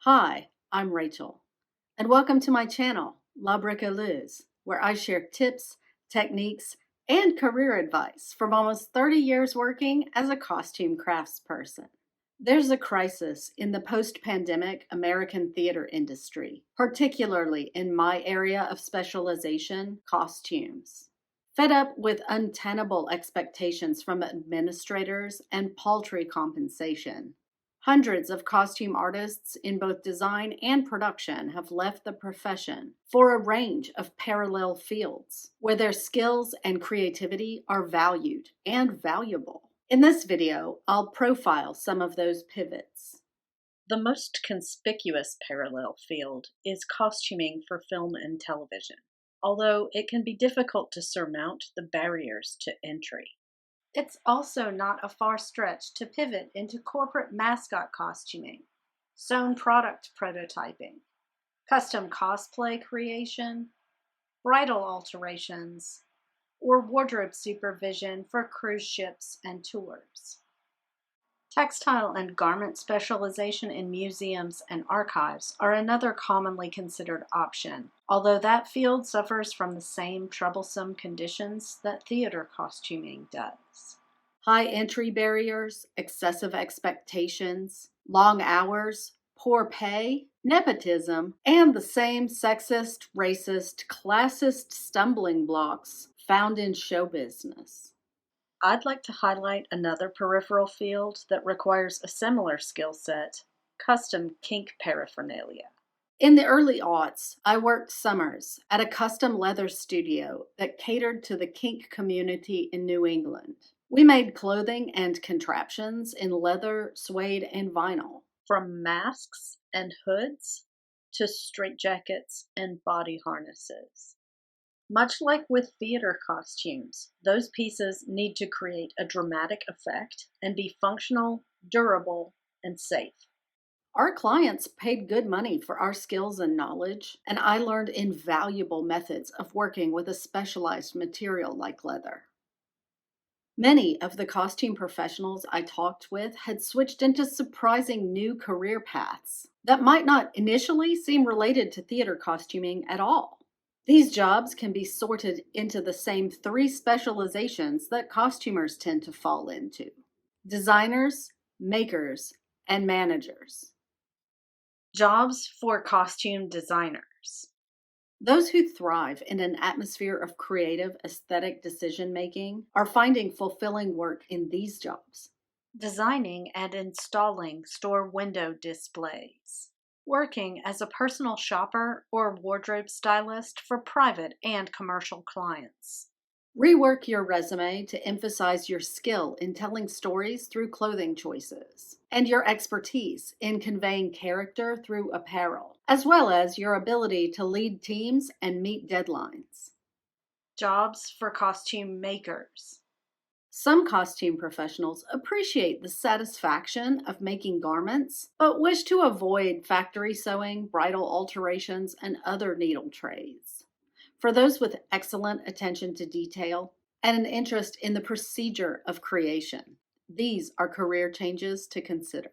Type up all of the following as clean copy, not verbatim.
Hi, I'm Rachel, and welcome to my channel, Bricoleuse, where I share tips, techniques, and career advice from almost 30 years working as a costume craftsperson. There's a crisis in the post-pandemic American theater industry, particularly in my area of specialization, costumes. Fed up with untenable expectations from administrators and paltry compensation, hundreds of costume artists in both design and production have left the profession for a range of parallel fields where their skills and creativity are valued and valuable. In this video, I'll profile some of those pivots. The most conspicuous parallel field is costuming for film and television, although it can be difficult to surmount the barriers to entry. It's also not a far stretch to pivot into corporate mascot costuming, sewn product prototyping, custom cosplay creation, bridal alterations, or wardrobe supervision for cruise ships and tours. Textile and garment specialization in museums and archives are another commonly considered option, although that field suffers from the same troublesome conditions that theater costuming does. High entry barriers, excessive expectations, long hours, poor pay, nepotism, and the same sexist, racist, classist stumbling blocks found in show business. I'd like to highlight another peripheral field that requires a similar skill set: custom kink paraphernalia. In the early aughts, I worked summers at a custom leather studio that catered to the kink community in New England. We made clothing and contraptions in leather, suede, and vinyl. From masks and hoods to straitjackets and body harnesses. Much like with theater costumes, those pieces need to create a dramatic effect and be functional, durable, and safe. Our clients paid good money for our skills and knowledge, and I learned invaluable methods of working with a specialized material like leather. Many of the costume professionals I talked with had switched into surprising new career paths that might not initially seem related to theater costuming at all. These jobs can be sorted into the same three specializations that costumers tend to fall into: designers, makers, and managers. Jobs for costume designers. Those who thrive in an atmosphere of creative, aesthetic decision making are finding fulfilling work in these jobs. Designing and installing store window displays. Working as a personal shopper or wardrobe stylist for private and commercial clients. Rework your resume to emphasize your skill in telling stories through clothing choices and your expertise in conveying character through apparel, as well as your ability to lead teams and meet deadlines. Jobs for costume makers. Some costume professionals appreciate the satisfaction of making garments, but wish to avoid factory sewing, bridal alterations, and other needle trades. For those with excellent attention to detail and an interest in the procedure of creation, these are career changes to consider.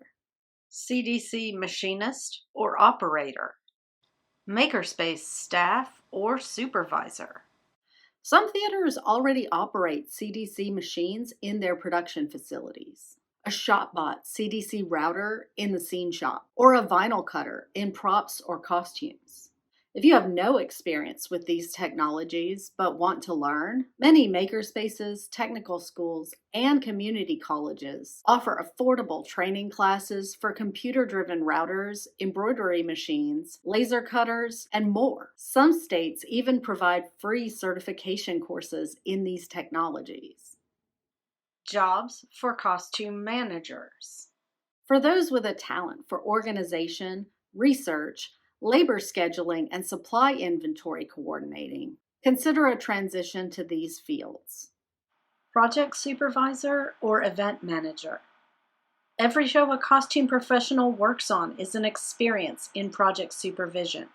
CDC machinist or operator. Makerspace staff or supervisor. Some theaters already operate CDC machines in their production facilities. A ShopBot CDC router in the scene shop, or a vinyl cutter in props or costumes. If you have no experience with these technologies but want to learn, many makerspaces, technical schools, and community colleges offer affordable training classes for computer-driven routers, embroidery machines, laser cutters, and more. Some states even provide free certification courses in these technologies. Jobs for costume managers. For those with a talent for organization, research, labor scheduling, and supply inventory coordinating, consider a transition to these fields. Project supervisor or event manager. Every show a costume professional works on is an experience in project supervision.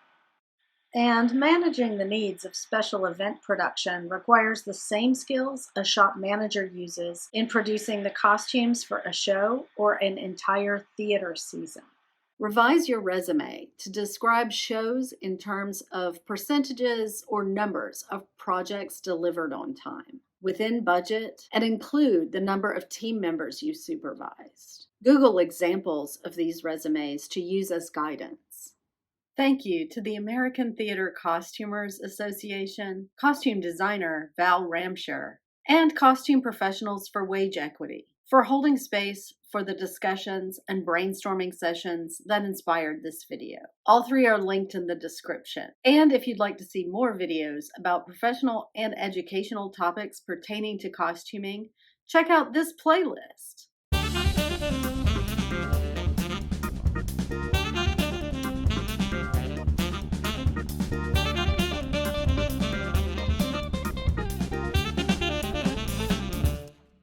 And managing the needs of special event production requires the same skills a shop manager uses in producing the costumes for a show or an entire theater season. Revise your resume to describe shows in terms of percentages or numbers of projects delivered on time, within budget, and include the number of team members you supervised. Google examples of these resumes to use as guidance. Thank you to the American Theater Costumers Association, costume designer Val Ramsher, and Costume Professionals for Wage Equity for holding space for the discussions and brainstorming sessions that inspired this video. All three are linked in the description. And if you'd like to see more videos about professional and educational topics pertaining to costuming, check out this playlist.